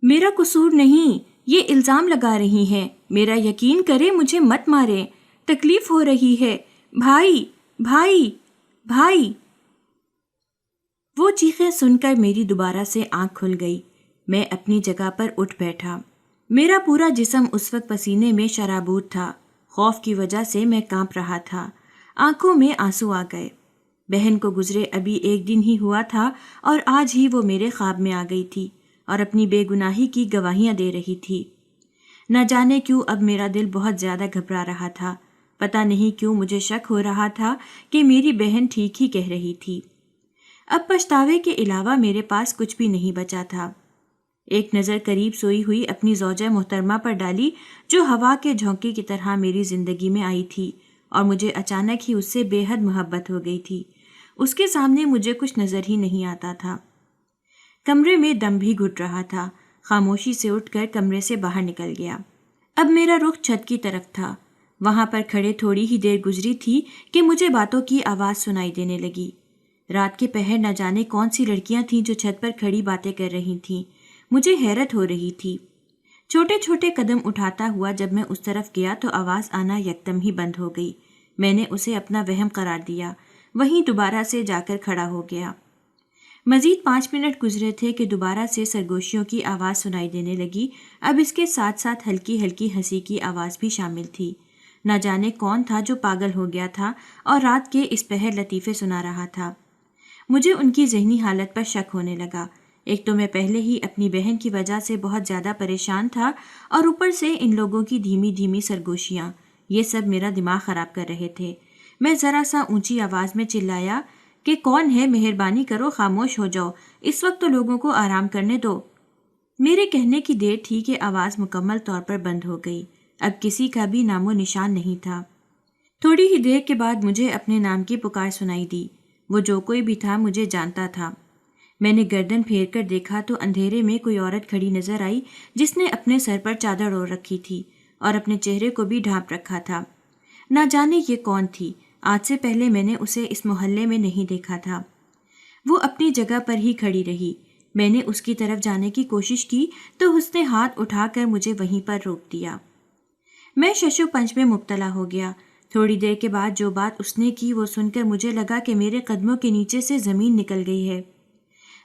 میرا قصور نہیں، یہ الزام لگا رہی ہیں۔ میرا یقین کرے، مجھے مت مارے، تکلیف ہو رہی ہے۔ بھائی بھائی بھائی۔ وہ چیخیں سن کر میری دوبارہ سے آنکھ کھل گئی۔ میں اپنی جگہ پر اٹھ بیٹھا۔ میرا پورا جسم اس وقت پسینے میں شرابور تھا۔ خوف کی وجہ سے میں کانپ رہا تھا۔ آنکھوں میں آنسو آ گئے۔ بہن کو گزرے ابھی 1 دن ہی ہوا تھا اور آج ہی وہ میرے خواب میں آ گئی تھی اور اپنی بے گناہی کی گواہیاں دے رہی تھی۔ نہ جانے کیوں اب میرا دل بہت زیادہ گھبرا رہا تھا۔ پتہ نہیں کیوں مجھے شک ہو رہا تھا کہ میری بہن ٹھیک ہی کہہ رہی تھی۔ اب پچھتاوے کے علاوہ میرے پاس کچھ بھی نہیں بچا تھا۔ ایک نظر قریب سوئی ہوئی اپنی زوجہ محترمہ پر ڈالی جو ہوا کے جھونکے کی طرح میری زندگی میں آئی تھی اور مجھے اچانک ہی اس سے بے حد محبت ہو گئی تھی۔ اس کے سامنے مجھے کچھ نظر ہی نہیں آتا تھا۔ کمرے میں دم بھی گھٹ رہا تھا۔ خاموشی سے اٹھ کر کمرے سے باہر نکل گیا۔ اب میرا رخ چھت کی طرف تھا۔ وہاں پر کھڑے تھوڑی ہی دیر گزری تھی کہ مجھے باتوں کی آواز سنائی دینے لگی۔ رات کے پہر نہ جانے کون سی لڑکیاں تھیں جو چھت پر کھڑی باتیں کر رہی تھیں۔ مجھے حیرت ہو رہی تھی۔ چھوٹے چھوٹے قدم اٹھاتا ہوا جب میں اس طرف گیا تو آواز آنا یکدم ہی بند ہو گئی۔ میں نے اسے اپنا وہم قرار دیا۔ وہیں دوبارہ سے جا کر کھڑا ہو گیا۔ مزید 5 منٹ گزرے تھے کہ دوبارہ سے سرگوشیوں کی آواز سنائی دینے لگی۔ اب اس کے ساتھ ساتھ ہلکی ہلکی ہنسی کی آواز بھی شامل تھی۔ نہ جانے کون تھا جو پاگل ہو گیا تھا اور رات کے اس پہر لطیفے سنا رہا تھا۔ مجھے ان کی ذہنی حالت پر شک ہونے لگا۔ ایک تو میں پہلے ہی اپنی بہن کی وجہ سے بہت زیادہ پریشان تھا اور اوپر سے ان لوگوں کی دھیمی دھیمی سرگوشیاں، یہ سب میرا دماغ خراب کر رہے تھے۔ میں ذرا سا اونچی آواز میں چلایا کہ کون ہے، مہربانی کرو خاموش ہو جاؤ، اس وقت تو لوگوں کو آرام کرنے دو۔ میرے کہنے کی دیر تھی کہ آواز مکمل طور پر بند ہو گئی۔ اب کسی کا بھی نام و نشان نہیں تھا۔ تھوڑی ہی دیر کے بعد مجھے اپنے نام کی پکار سنائی دی۔ وہ جو کوئی بھی تھا مجھے جانتا تھا۔ میں نے گردن پھیر کر دیکھا تو اندھیرے میں کوئی عورت کھڑی نظر آئی جس نے اپنے سر پر چادر اوڑھ رکھی تھی اور اپنے چہرے کو بھی ڈھانپ رکھا تھا۔ نہ جانے یہ کون تھی، آج سے پہلے میں نے اسے اس محلے میں نہیں دیکھا تھا۔ وہ اپنی جگہ پر ہی کھڑی رہی۔ میں نے اس کی طرف جانے کی کوشش کی تو اس نے ہاتھ اٹھا کر مجھے وہیں پر روک دیا۔ میں ششو پنج میں مبتلا ہو گیا۔ تھوڑی دیر کے بعد جو بات اس نے کی وہ سن کر مجھے لگا کہ میرے قدموں کے نیچے سے زمین نکل گئی ہے۔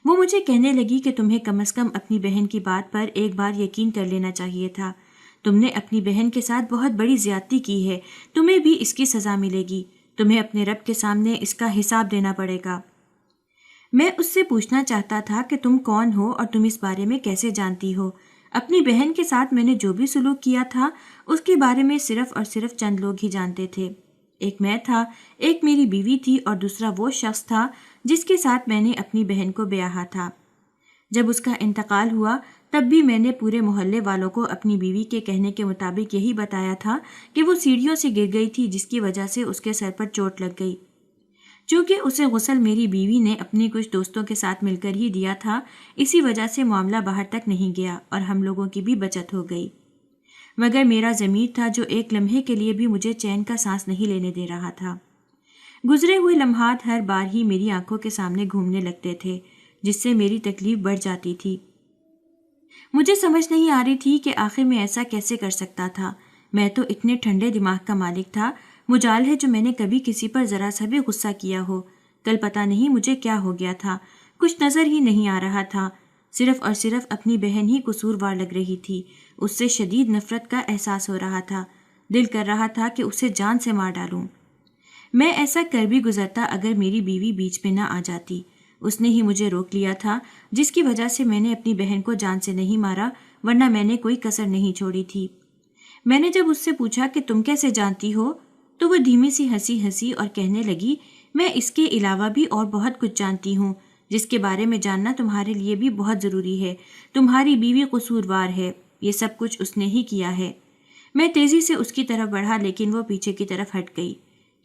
وہ مجھے کہنے لگی کہ تمہیں کم از کم اپنی بہن کی بات پر ایک بار یقین کر لینا چاہیے تھا۔ تم نے اپنی بہن کے ساتھ بہت بڑی زیادتی کی ہے، تمہیں بھی اس کی سزا ملے گی، تمہیں اپنے رب کے سامنے اس کا حساب دینا پڑے گا۔ میں اس سے پوچھنا چاہتا تھا کہ تم کون ہو اور تم اس بارے میں کیسے جانتی ہو؟ اپنی بہن کے ساتھ میں نے جو بھی سلوک کیا تھا اس کے بارے میں صرف اور صرف چند لوگ ہی جانتے تھے۔ ایک میں تھا، ایک میری بیوی تھی اور دوسرا وہ شخص تھا جس کے ساتھ میں نے اپنی بہن کو بیاہا تھا۔ جب اس کا انتقال ہوا تب بھی میں نے پورے محلے والوں کو اپنی بیوی کے کہنے کے مطابق یہی بتایا تھا کہ وہ سیڑھیوں سے گر گئی تھی جس کی وجہ سے اس کے سر پر چوٹ لگ گئی۔ چونکہ اسے غسل میری بیوی نے اپنی کچھ دوستوں کے ساتھ مل کر ہی دیا تھا، اسی وجہ سے معاملہ باہر تک نہیں گیا اور ہم لوگوں کی بھی بچت ہو گئی۔ مگر میرا ضمیر تھا جو ایک لمحے کے لیے بھی مجھے چین کا سانس نہیں لینے دے رہا تھا۔ گزرے ہوئے لمحات ہر بار ہی میری آنکھوں کے سامنے گھومنے لگتے تھے جس سے میری تکلیف بڑھ جاتی تھی۔ مجھے سمجھ نہیں آ رہی تھی کہ آخر میں ایسا کیسے کر سکتا تھا۔ میں تو اتنے ٹھنڈے دماغ کا مالک تھا، مجال ہے جو میں نے کبھی کسی پر ذرا سا بھی غصہ کیا ہو۔ کل پتہ نہیں مجھے کیا ہو گیا تھا، کچھ نظر ہی نہیں آ رہا تھا، صرف اور صرف اپنی بہن ہی قصوروار لگ رہی تھی۔ اس سے شدید نفرت کا احساس ہو رہا تھا، دل کر رہا تھا کہ اسے جان سے مار ڈالوں۔ میں ایسا کر بھی گزرتا اگر میری بیوی بیچ میں نہ آ جاتی۔ اس نے ہی مجھے روک لیا تھا جس کی وجہ سے میں نے اپنی بہن کو جان سے نہیں مارا، ورنہ میں نے کوئی کسر نہیں چھوڑی تھی۔ میں نے جب اس سے پوچھا کہ تم کیسے جانتی ہو تو وہ دھیمی سی ہنسی اور کہنے لگی میں اس کے علاوہ بھی اور بہت کچھ جانتی ہوں جس کے بارے میں جاننا تمہارے لیے بھی بہت ضروری ہے۔ تمہاری بیوی قصوروار ہے، یہ سب کچھ اس نے ہی کیا ہے۔ میں تیزی سے اس کی طرف بڑھا لیکن وہ پیچھے کی طرف ہٹ گئی۔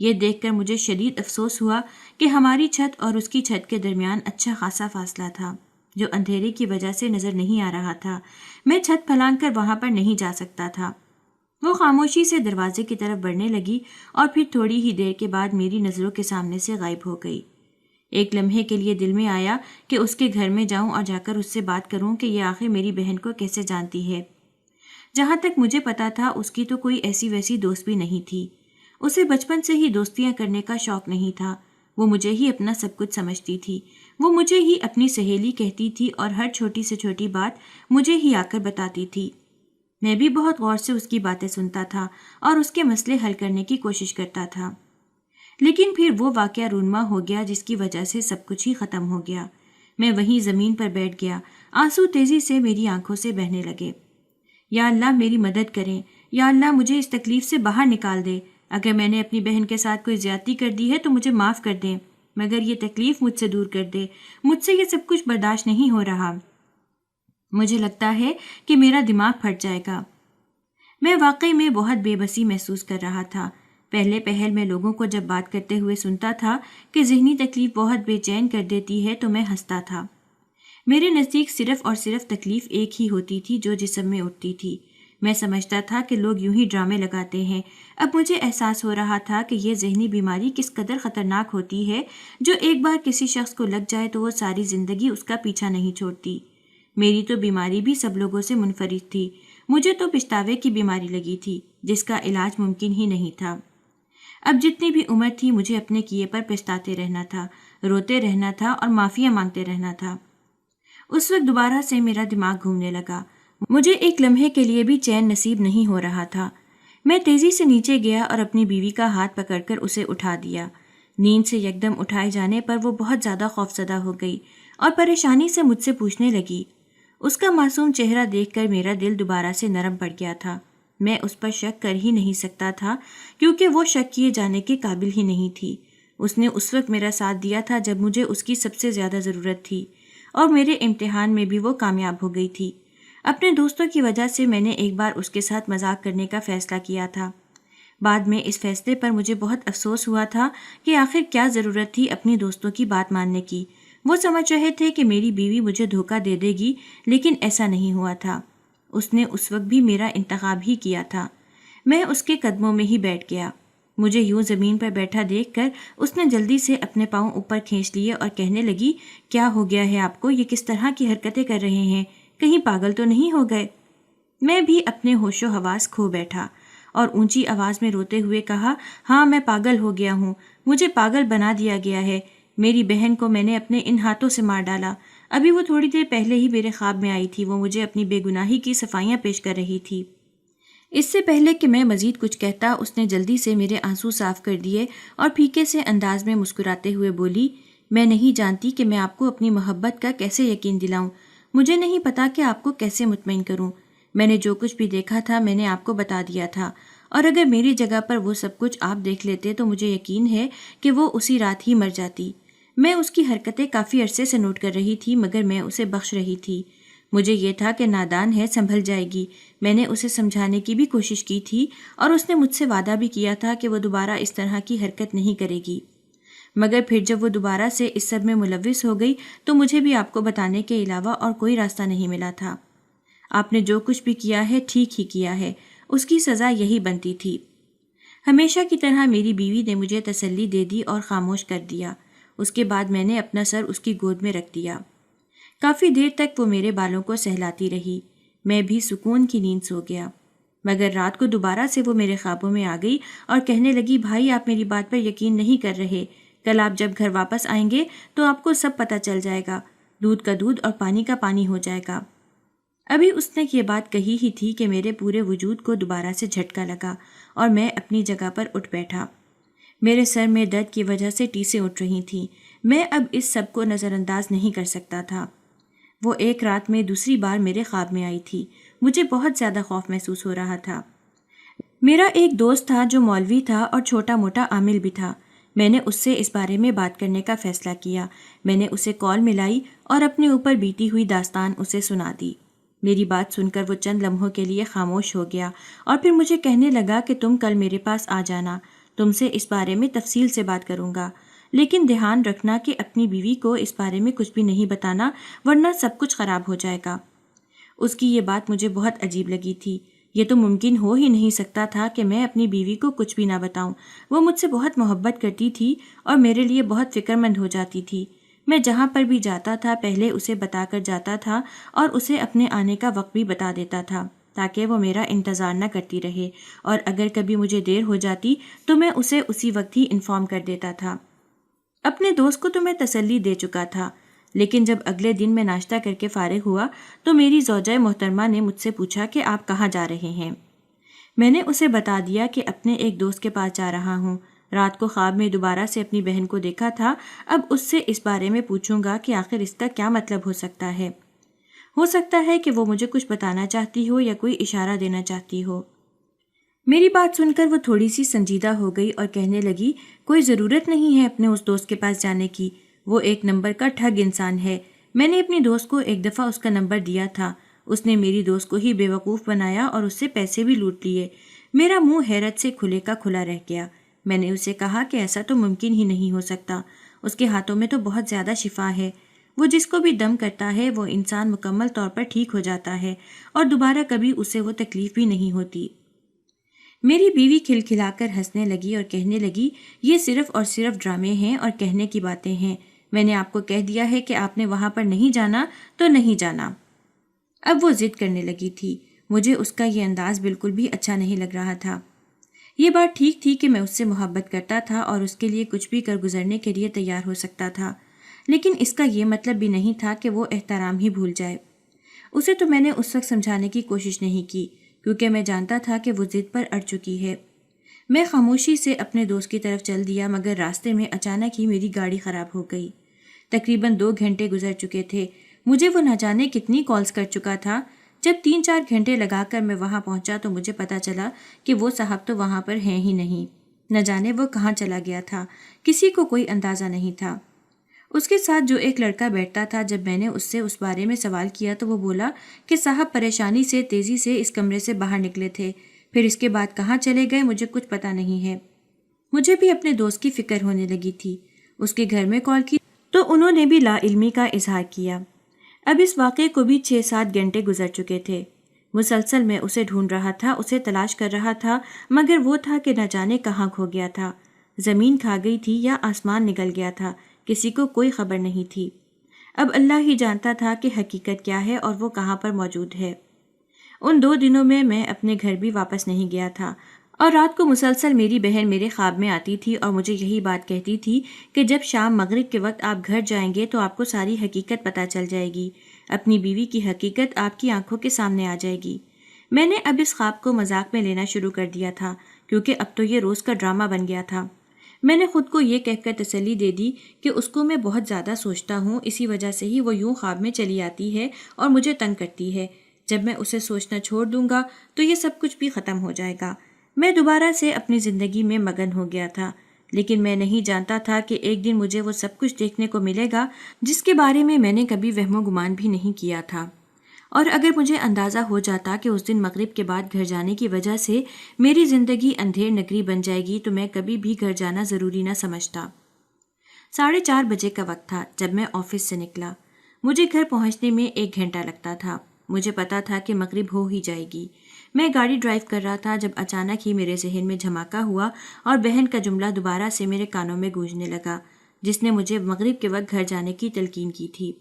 یہ دیکھ کر مجھے شدید افسوس ہوا کہ ہماری چھت اور اس کی چھت کے درمیان اچھا خاصا فاصلہ تھا جو اندھیرے کی وجہ سے نظر نہیں آ رہا تھا۔ میں چھت پھلانگ کر وہاں پر نہیں جا سکتا تھا۔ وہ خاموشی سے دروازے کی طرف بڑھنے لگی اور پھر تھوڑی ہی دیر کے بعد میری نظروں کے سامنے سے غائب ہو گئی۔ ایک لمحے کے لیے دل میں آیا کہ اس کے گھر میں جاؤں اور جا کر اس سے بات کروں کہ یہ آخر میری بہن کو کیسے جانتی ہے۔ جہاں تک مجھے پتا تھا اس کی تو کوئی ایسی ویسی دوست بھی نہیں تھی، اسے بچپن سے ہی دوستیاں کرنے کا شوق نہیں تھا، وہ مجھے ہی اپنا سب کچھ سمجھتی تھی، وہ مجھے ہی اپنی سہیلی کہتی تھی اور ہر چھوٹی سے چھوٹی بات مجھے ہی آ کر بتاتی تھی۔ میں بھی بہت غور سے اس کی باتیں سنتا تھا اور اس کے مسئلے حل کرنے کی کوشش کرتا تھا، لیکن پھر وہ واقعہ رونما ہو گیا جس کی وجہ سے سب کچھ ہی ختم ہو گیا۔ میں وہیں زمین پر بیٹھ گیا، آنسو تیزی سے میری آنکھوں سے بہنے لگے۔ یا اللہ میری مدد کریں، یا اللہ مجھے اس تکلیف سے باہر نکال دے، اگر میں نے اپنی بہن کے ساتھ کوئی زیادتی کر دی ہے تو مجھے معاف کر دیں، مگر یہ تکلیف مجھ سے دور کر دے، مجھ سے یہ سب کچھ برداشت نہیں ہو رہا، مجھے لگتا ہے کہ میرا دماغ پھٹ جائے گا۔ میں واقعی میں بہت بے بسی محسوس کر رہا تھا۔ پہلے پہل میں لوگوں کو جب بات کرتے ہوئے سنتا تھا کہ ذہنی تکلیف بہت بے چین کر دیتی ہے تو میں ہنستا تھا۔ میرے نزدیک صرف اور صرف تکلیف ایک ہی ہوتی تھی جو جسم میں اٹھتی تھی۔ میں سمجھتا تھا کہ لوگ یوں ہی ڈرامے لگاتے ہیں۔ اب مجھے احساس ہو رہا تھا کہ یہ ذہنی بیماری کس قدر خطرناک ہوتی ہے، جو ایک بار کسی شخص کو لگ جائے تو وہ ساری زندگی اس کا پیچھا نہیں چھوڑتی۔ میری تو بیماری بھی سب لوگوں سے منفرد تھی، مجھے تو پچھتاوے کی بیماری لگی تھی جس کا علاج ممکن ہی نہیں تھا۔ اب جتنی بھی عمر تھی مجھے اپنے کیے پر پچھتاتے رہنا تھا، روتے رہنا تھا اور معافیاں مانگتے رہنا تھا۔ اس وقت دوبارہ سے میرا دماغ گھومنے لگا، مجھے ایک لمحے کے لیے بھی چین نصیب نہیں ہو رہا تھا۔ میں تیزی سے نیچے گیا اور اپنی بیوی کا ہاتھ پکڑ کر اسے اٹھا دیا۔ نیند سے یکدم اٹھائے جانے پر وہ بہت زیادہ خوفزدہ ہو گئی اور پریشانی سے مجھ سے پوچھنے لگی۔ اس کا معصوم چہرہ دیکھ کر میرا دل دوبارہ سے نرم پڑ گیا تھا۔ میں اس پر شک کر ہی نہیں سکتا تھا کیونکہ وہ شک کیے جانے کے قابل ہی نہیں تھی۔ اس نے اس وقت میرا ساتھ دیا تھا جب مجھے اس کی سب سے زیادہ ضرورت تھی، اور میرے امتحان میں بھی وہ کامیاب ہو گئی تھی۔ اپنے دوستوں کی وجہ سے میں نے ایک بار اس کے ساتھ مذاق کرنے کا فیصلہ کیا تھا۔ بعد میں اس فیصلے پر مجھے بہت افسوس ہوا تھا کہ آخر کیا ضرورت تھی اپنی دوستوں کی بات ماننے کی۔ وہ سمجھ رہے تھے کہ میری بیوی مجھے دھوکہ دے دے گی، لیکن ایسا نہیں ہوا تھا۔ اس نے اس وقت بھی میرا انتخاب ہی کیا تھا۔ میں اس کے قدموں میں ہی بیٹھ گیا۔ مجھے یوں زمین پر بیٹھا دیکھ کر اس نے جلدی سے اپنے پاؤں اوپر کھینچ لیے اور کہنے لگی، کیا ہو گیا ہے آپ کو؟ یہ کس طرح کی حرکتیں کر رہے ہیں؟ کہیں پاگل تو نہیں ہو گئے؟ میں بھی اپنے ہوش و حواس کھو بیٹھا اور اونچی آواز میں روتے ہوئے کہا، ہاں میں پاگل ہو گیا ہوں، مجھے پاگل بنا دیا گیا ہے۔ میری بہن کو میں نے اپنے ان ہاتھوں سے مار ڈالا۔ ابھی وہ تھوڑی دیر پہلے ہی میرے خواب میں آئی تھی، وہ مجھے اپنی بے گناہی کی صفائیاں پیش کر رہی تھی۔ اس سے پہلے کہ میں مزید کچھ کہتا، اس نے جلدی سے میرے آنسو صاف کر دیے اور پھیکے سے انداز میں مسکراتے ہوئے بولی، میں نہیں جانتی کہ میں آپ کو اپنی محبت کا کیسے یقین دلاؤں، مجھے نہیں پتا کہ آپ کو کیسے مطمئن کروں۔ میں نے جو کچھ بھی دیکھا تھا میں نے آپ کو بتا دیا تھا، اور اگر میری جگہ پر وہ سب کچھ آپ دیکھ لیتے تو مجھے یقین ہے کہ وہ اسی رات ہی مر جاتی۔ میں اس کی حرکتیں کافی عرصے سے نوٹ کر رہی تھی، مگر میں اسے بخش رہی تھی۔ مجھے یہ تھا کہ نادان ہے، سنبھل جائے گی۔ میں نے اسے سمجھانے کی بھی کوشش کی تھی اور اس نے مجھ سے وعدہ بھی کیا تھا کہ وہ دوبارہ اس طرح کی حرکت نہیں کرے گی، مگر پھر جب وہ دوبارہ سے اس سب میں ملوث ہو گئی تو مجھے بھی آپ کو بتانے کے علاوہ اور کوئی راستہ نہیں ملا تھا۔ آپ نے جو کچھ بھی کیا ہے ٹھیک ہی کیا ہے، اس کی سزا یہی بنتی تھی۔ ہمیشہ کی طرح میری بیوی نے مجھے تسلی دے دی اور خاموش کر دیا۔ اس کے بعد میں نے اپنا سر اس کی گود میں رکھ دیا۔ کافی دیر تک وہ میرے بالوں کو سہلاتی رہی، میں بھی سکون کی نیند سو گیا۔ مگر رات کو دوبارہ سے وہ میرے خوابوں میں آ گئی اور کہنے لگی، بھائی آپ میری بات پر یقین نہیں کر رہے، کل آپ جب گھر واپس آئیں گے تو آپ کو سب پتہ چل جائے گا، دودھ کا دودھ اور پانی کا پانی ہو جائے گا۔ ابھی اس نے یہ بات کہی ہی تھی کہ میرے پورے وجود کو دوبارہ سے جھٹکا لگا اور میں اپنی جگہ پر اٹھ بیٹھا۔ میرے سر میں درد کی وجہ سے ٹیسیں اٹھ رہی تھیں، میں اب اس سب کو نظر انداز نہیں کر سکتا تھا۔ وہ ایک رات میں دوسری بار میرے خواب میں آئی تھی، مجھے بہت زیادہ خوف محسوس ہو رہا تھا۔ میرا ایک دوست تھا جو مولوی تھا اور چھوٹا موٹا عامل بھی تھا۔ میں نے اس سے اس بارے میں بات کرنے کا فیصلہ کیا۔ میں نے اسے کال ملائی اور اپنے اوپر بیتی ہوئی داستان اسے سنا دی۔ میری بات سن کر وہ چند لمحوں کے لیے خاموش ہو گیا اور پھر مجھے کہنے لگا کہ تم کل میرے پاس آ جانا، تم سے اس بارے میں تفصیل سے بات کروں گا، لیکن دھیان رکھنا کہ اپنی بیوی کو اس بارے میں کچھ بھی نہیں بتانا ورنہ سب کچھ خراب ہو جائے گا۔ اس کی یہ بات مجھے بہت عجیب لگی تھی۔ یہ تو ممکن ہو ہی نہیں سکتا تھا کہ میں اپنی بیوی کو کچھ بھی نہ بتاؤں۔ وہ مجھ سے بہت محبت کرتی تھی اور میرے لیے بہت فکر مند ہو جاتی تھی۔ میں جہاں پر بھی جاتا تھا پہلے اسے بتا کر جاتا تھا اور اسے اپنے آنے کا وقت بھی بتا دیتا تھا تاکہ وہ میرا انتظار نہ کرتی رہے، اور اگر کبھی مجھے دیر ہو جاتی تو میں اسے اسی وقت ہی انفارم کر دیتا تھا۔ اپنے دوست کو تو میں تسلی دے چکا تھا، لیکن جب اگلے دن میں ناشتہ کر کے فارغ ہوا تو میری زوجہ محترمہ نے مجھ سے پوچھا کہ آپ کہاں جا رہے ہیں؟ میں نے اسے بتا دیا کہ اپنے ایک دوست کے پاس جا رہا ہوں۔ رات کو خواب میں دوبارہ سے اپنی بہن کو دیکھا تھا، اب اس سے اس بارے میں پوچھوں گا کہ آخر اس کا کیا مطلب ہو سکتا ہے۔ ہو سکتا ہے کہ وہ مجھے کچھ بتانا چاہتی ہو یا کوئی اشارہ دینا چاہتی ہو۔ میری بات سن کر وہ تھوڑی سی سنجیدہ ہو گئی اور کہنے لگی، کوئی ضرورت نہیں ہے اپنے اس دوست کے پاس جانے کی، وہ ایک نمبر کا ٹھگ انسان ہے۔ میں نے اپنی دوست کو ایک دفعہ اس کا نمبر دیا تھا، اس نے میری دوست کو ہی بیوقوف بنایا اور اس سے پیسے بھی لوٹ لیے۔ میرا منہ حیرت سے کھلے کا کھلا رہ گیا۔ میں نے اسے کہا کہ ایسا تو ممکن ہی نہیں ہو سکتا، اس کے ہاتھوں میں تو بہت زیادہ شفا ہے، وہ جس کو بھی دم کرتا ہے وہ انسان مکمل طور پر ٹھیک ہو جاتا ہے اور دوبارہ کبھی اسے وہ تکلیف بھی نہیں ہوتی۔ میری بیوی کھلکھلا کر ہنسنے لگی اور کہنے لگی، یہ صرف اور صرف ڈرامے ہیں اور کہنے کی باتیں ہیں، میں نے آپ کو کہہ دیا ہے کہ آپ نے وہاں پر نہیں جانا تو نہیں جانا۔ اب وہ ضد کرنے لگی تھی، مجھے اس کا یہ انداز بالکل بھی اچھا نہیں لگ رہا تھا۔ یہ بات ٹھیک تھی کہ میں اس سے محبت کرتا تھا اور اس کے لیے کچھ بھی کر گزرنے کے لیے تیار ہو سکتا تھا، لیکن اس کا یہ مطلب بھی نہیں تھا کہ وہ احترام ہی بھول جائے۔ اسے تو میں نے اس وقت سمجھانے کی کوشش نہیں کی کیونکہ میں جانتا تھا کہ وہ ضد پر اڑ چکی ہے۔ میں خاموشی سے اپنے دوست کی طرف چل دیا، مگر راستے میں اچانک ہی میری گاڑی خراب ہو گئی۔ تقریباً 2 گھنٹے گزر چکے تھے، مجھے وہ نہ جانے کتنی کالز کر چکا تھا۔ جب 3-4 گھنٹے لگا کر میں وہاں پہنچا تو مجھے پتا چلا کہ وہ صاحب تو وہاں پر ہیں ہی نہیں، نہ جانے وہ کہاں چلا گیا تھا، کسی کو کوئی اندازہ نہیں تھا۔ اس کے ساتھ جو ایک لڑکا بیٹھتا تھا، جب میں نے اس سے اس بارے میں سوال کیا تو وہ بولا کہ صاحب پریشانی سے تیزی سے اس کمرے سے باہر نکلے تھے، پھر اس کے بعد کہاں چلے گئے مجھے کچھ پتا نہیں ہے۔ مجھے بھی اپنے دوست کی فکر ہونے لگی تھی۔ اس کے گھر میں کال کی تو انہوں نے بھی لا علمی کا اظہار کیا۔ اب اس واقعے کو بھی 6-7 گھنٹے گزر چکے تھے۔ مسلسل میں اسے ڈھونڈ رہا تھا، اسے تلاش کر رہا تھا، مگر وہ تھا کہ نہ جانے کہاں کھو گیا تھا۔ زمین کھا گئی تھی یا آسمان نگل گیا تھا، کسی کو کوئی خبر نہیں تھی۔ اب اللہ ہی جانتا تھا کہ حقیقت کیا ہے اور وہ کہاں پر موجود ہے۔ ان 2 دنوں میں اپنے گھر بھی واپس نہیں گیا تھا، اور رات کو مسلسل میری بہن میرے خواب میں آتی تھی اور مجھے یہی بات کہتی تھی کہ جب شام مغرب کے وقت آپ گھر جائیں گے تو آپ کو ساری حقیقت پتہ چل جائے گی، اپنی بیوی کی حقیقت آپ کی آنکھوں کے سامنے آ جائے گی۔ میں نے اب اس خواب کو مذاق میں لینا شروع کر دیا تھا کیونکہ اب تو یہ روز کا ڈرامہ بن گیا تھا۔ میں نے خود کو یہ کہہ کر تسلی دے دی کہ اس کو میں بہت زیادہ سوچتا ہوں، اسی وجہ سے ہی وہ یوں خواب میں چلی آتی ہے اور مجھے تنگ کرتی ہے۔ جب میں اسے سوچنا چھوڑ دوں گا تو یہ سب کچھ بھی ختم ہو جائے گا۔ میں دوبارہ سے اپنی زندگی میں مگن ہو گیا تھا، لیکن میں نہیں جانتا تھا کہ ایک دن مجھے وہ سب کچھ دیکھنے کو ملے گا جس کے بارے میں نے کبھی وہم و گمان بھی نہیں کیا تھا۔ اور اگر مجھے اندازہ ہو جاتا کہ اس دن مغرب کے بعد گھر جانے کی وجہ سے میری زندگی اندھیر نگری بن جائے گی تو میں کبھی بھی گھر جانا ضروری نہ سمجھتا۔ 4:30 بجے کا وقت تھا جب میں آفس سے نکلا۔ مجھے گھر پہنچنے میں 1 گھنٹہ لگتا تھا۔ مجھے پتا تھا کہ مغرب ہو ہی جائے گی۔ میں گاڑی ڈرائیو کر رہا تھا جب اچانک ہی میرے ذہن میں دھماکہ ہوا اور بہن کا جملہ دوبارہ سے میرے کانوں میں گونجنے لگا، جس نے مجھے مغرب کے وقت گھر جانے کی تلقین کی تھی۔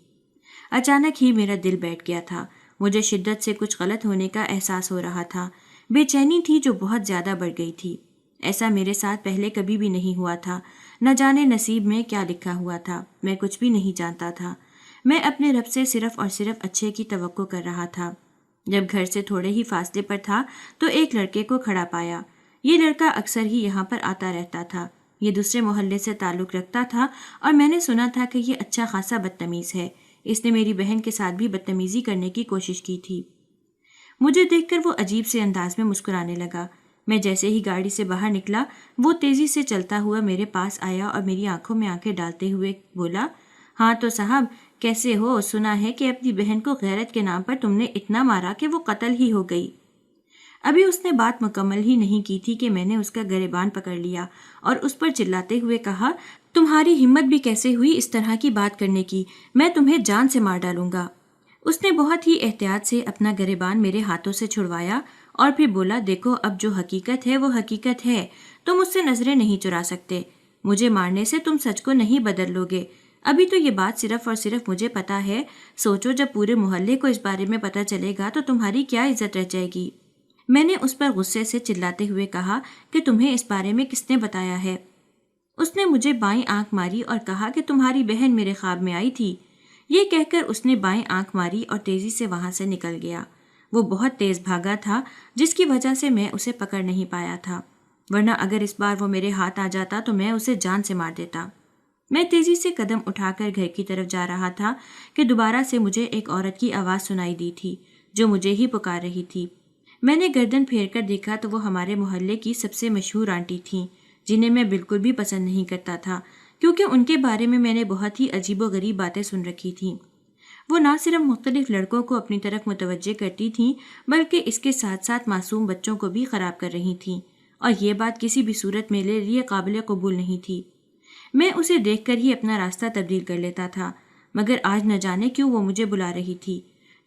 اچانک ہی میرا دل بیٹھ گیا تھا، مجھے شدت سے کچھ غلط ہونے کا احساس ہو رہا تھا، بے چینی تھی جو بہت زیادہ بڑھ گئی تھی۔ ایسا میرے ساتھ پہلے کبھی بھی نہیں ہوا تھا، نہ جانے نصیب میں کیا لکھا ہوا تھا، میں کچھ بھی نہیں جانتا تھا۔ میں اپنے رب سے صرف اور صرف اچھے کی توقع کر رہا تھا۔ جب گھر سے تھوڑے ہی فاصلے پر تھا تو ایک لڑکے کو کھڑا پایا۔ یہ لڑکا اکثر ہی یہاں پر آتا رہتا تھا، یہ دوسرے محلے سے تعلق رکھتا تھا اور میں نے سنا تھا کہ یہ اچھا خاصا بدتمیز ہے، اس نے میری بہن کے ساتھ بھی بدتمیزی کرنے کی کوشش کی تھی۔ مجھے دیکھ کر وہ عجیب سے انداز میں مسکرانے لگا۔ میں جیسے ہی گاڑی سے باہر نکلا وہ تیزی سے چلتا ہوا میرے پاس آیا اور میری آنکھوں میں آنکھیں ڈالتے ہوئے بولا، ہاں تو صاحب کیسے ہو؟ سنا ہے کہ اپنی بہن کو غیرت کے نام پر تم نے اتنا مارا کہ وہ قتل ہی ہو گئی۔ ابھی اس نے بات مکمل ہی نہیں کی تھی کہ میں نے اس کا گریبان پکڑ لیا اور اس پر چلاتے ہوئے کہا، تمہاری ہمت بھی کیسے ہوئی اس طرح کی بات کرنے کی؟ میں تمہیں جان سے مار ڈالوں گا۔ اس نے بہت ہی احتیاط سے اپنا گریبان میرے ہاتھوں سے چھڑوایا اور پھر بولا دیکھو اب جو حقیقت ہے وہ حقیقت ہے، تم مجھ سے نظریں نہیں چرا سکتے، مجھے مارنے سے تم سچ کو نہیں بدل لو گے، ابھی تو یہ بات صرف اور صرف مجھے پتا ہے، سوچو جب پورے محلے کو اس بارے میں پتا چلے گا تو تمہاری کیا عزت رہ جائے گی۔ میں نے اس پر غصے سے چلاتے ہوئے کہا کہ تمہیں اس بارے میں کس نے بتایا ہے؟ اس نے مجھے بائیں آنکھ ماری اور کہا کہ تمہاری بہن میرے خواب میں آئی تھی۔ یہ کہہ کر اس نے بائیں آنکھ ماری اور تیزی سے وہاں سے نکل گیا۔ وہ بہت تیز بھاگا تھا جس کی وجہ سے میں اسے پکڑ نہیں پایا تھا، ورنہ اگر اس بار وہ میرے ہاتھ آ جاتا تو میں اسے جان سے مار دیتا۔ میں تیزی سے قدم اٹھا کر گھر کی طرف جا رہا تھا کہ دوبارہ سے مجھے ایک عورت کی آواز سنائی دی تھی جو مجھے ہی پکار رہی تھی۔ میں نے گردن پھیر کر دیکھا تو وہ ہمارے محلے کی سب سے مشہور آنٹی تھیں، جنہیں میں بالکل بھی پسند نہیں کرتا تھا کیونکہ ان کے بارے میں نے بہت ہی عجیب و غریب باتیں سن رکھی تھیں۔ وہ نہ صرف مختلف لڑکوں کو اپنی طرف متوجہ کرتی تھیں بلکہ اس کے ساتھ ساتھ معصوم بچوں کو بھی خراب کر رہی تھیں، اور یہ بات کسی بھی صورت میرے لیے قابل قبول نہیں تھی۔ میں اسے دیکھ کر ہی اپنا راستہ تبدیل کر لیتا تھا، مگر آج نہ جانے کیوں وہ مجھے بلا رہی تھی۔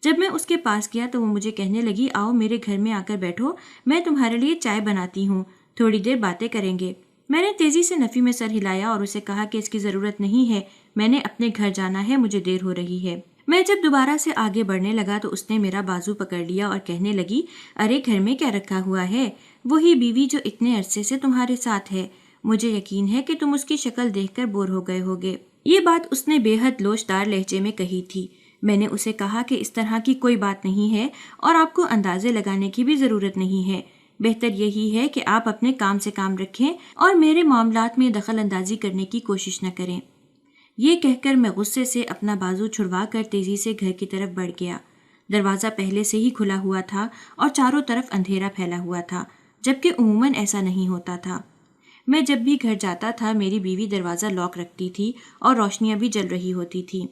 جب میں اس کے پاس گیا تو وہ مجھے کہنے لگی آؤ میرے گھر میں آ کر بیٹھو، میں تمہارے لیے چائے بناتی ہوں، تھوڑی دیر باتیں کریں گے۔ میں نے تیزی سے نفی میں سر ہلایا اور اسے کہا کہ اس کی ضرورت نہیں ہے، میں نے اپنے گھر جانا ہے، مجھے دیر ہو رہی ہے۔ میں جب دوبارہ سے آگے بڑھنے لگا تو اس نے میرا بازو پکڑ لیا اور کہنے لگی ارے گھر میں کیا رکھا ہوا ہے؟ وہی بیوی جو اتنے عرصے سے تمہارے ساتھ ہے، مجھے یقین ہے کہ تم اس کی شکل دیکھ کر بور ہو گئے ہوگے۔ یہ بات اس نے بے حد لوچدار لہجے میں کہی تھی۔ میں نے اسے کہا کہ اس طرح کی کوئی بات نہیں ہے اور آپ کو اندازے لگانے کی بھی ضرورت نہیں ہے، بہتر یہی ہے کہ آپ اپنے کام سے کام رکھیں اور میرے معاملات میں دخل اندازی کرنے کی کوشش نہ کریں۔ یہ کہہ کر میں غصے سے اپنا بازو چھڑوا کر تیزی سے گھر کی طرف بڑھ گیا۔ دروازہ پہلے سے ہی کھلا ہوا تھا اور چاروں طرف اندھیرا پھیلا ہوا تھا، جبکہ عموماً ایسا نہیں ہوتا تھا۔ میں جب بھی گھر جاتا تھا میری بیوی دروازہ لاک رکھتی تھی اور روشنیاں بھی جل رہی ہوتی تھیں۔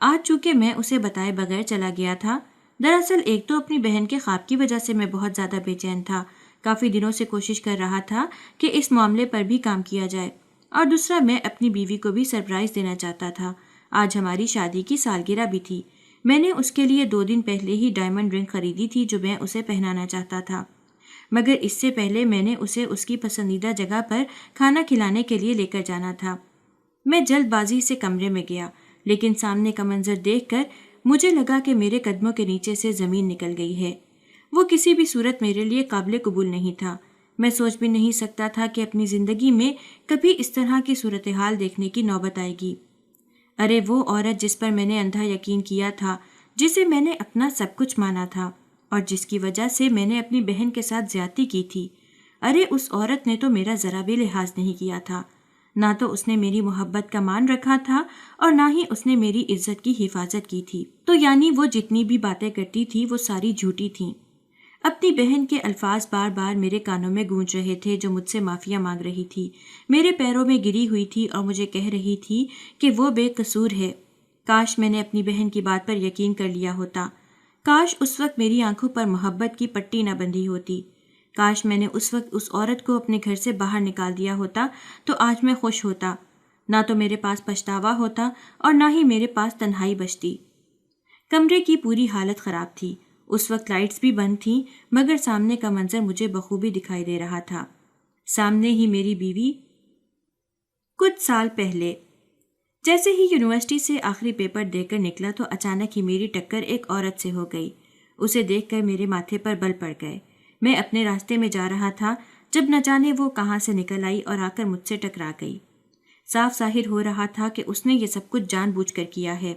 آج چونکہ میں اسے بتائے بغیر چلا گیا تھا، دراصل ایک تو اپنی بہن کے خواب کی وجہ سے میں بہت زیادہ بے چین تھا، کافی دنوں سے کوشش کر رہا تھا کہ اس معاملے پر بھی کام کیا جائے، اور دوسرا میں اپنی بیوی کو بھی سرپرائز دینا چاہتا تھا۔ آج ہماری شادی کی سالگرہ بھی تھی۔ میں نے اس کے لیے 2 دن پہلے ہی ڈائمنڈ رنگ خریدی تھی جو میں اسے پہنانا چاہتا تھا، مگر اس سے پہلے میں نے اسے اس کی پسندیدہ جگہ پر کھانا کھلانے کے لیے لے کر جانا تھا۔ میں جلد بازی سے کمرے میں گیا، لیکن سامنے کا منظر دیکھ کر مجھے لگا کہ میرے قدموں کے نیچے سے زمین نکل گئی ہے۔ وہ کسی بھی صورت میرے لیے قابل قبول نہیں تھا۔ میں سوچ بھی نہیں سکتا تھا کہ اپنی زندگی میں کبھی اس طرح کی صورتحال دیکھنے کی نوبت آئے گی۔ ارے وہ عورت جس پر میں نے اندھا یقین کیا تھا، جسے میں نے اپنا سب کچھ مانا تھا اور جس کی وجہ سے میں نے اپنی بہن کے ساتھ زیادتی کی تھی، ارے اس عورت نے تو میرا ذرا بھی لحاظ نہیں کیا تھا۔ نہ تو اس نے میری محبت کا مان رکھا تھا اور نہ ہی اس نے میری عزت کی حفاظت کی تھی۔ تو یعنی وہ جتنی بھی باتیں کرتی تھی وہ ساری جھوٹی تھیں۔ اپنی بہن کے الفاظ بار بار میرے کانوں میں گونج رہے تھے جو مجھ سے معافیا مانگ رہی تھی، میرے پیروں میں گری ہوئی تھی اور مجھے کہہ رہی تھی کہ وہ بے قصور ہے۔ کاش میں نے اپنی بہن کی بات پر یقین کر لیا ہوتا، کاش اس وقت میری آنکھوں پر محبت کی پٹی نہ بندھی ہوتی، کاش میں نے اس وقت اس عورت کو اپنے گھر سے باہر نکال دیا ہوتا تو آج میں خوش ہوتا، نہ تو میرے پاس پچھتاوا ہوتا اور نہ ہی میرے پاس تنہائی بچتی۔ کمرے کی پوری حالت خراب تھی، اس وقت لائٹس بھی بند تھیں، مگر سامنے کا منظر مجھے بخوبی دکھائی دے رہا تھا۔ سامنے ہی میری بیوی کچھ سال پہلے جیسے ہی یونیورسٹی سے آخری پیپر دے کر نکلا تو اچانک ہی میری ٹکر ایک عورت سے ہو گئی۔ اسے دیکھ کر میرے ماتھے پر بل پڑ گئے۔ میں اپنے راستے میں جا رہا تھا جب نہ جانے وہ کہاں سے نکل آئی اور آ کر مجھ سے ٹکرا گئی۔ صاف ظاہر ہو رہا تھا کہ اس نے یہ سب کچھ جان بوجھ کر کیا ہے۔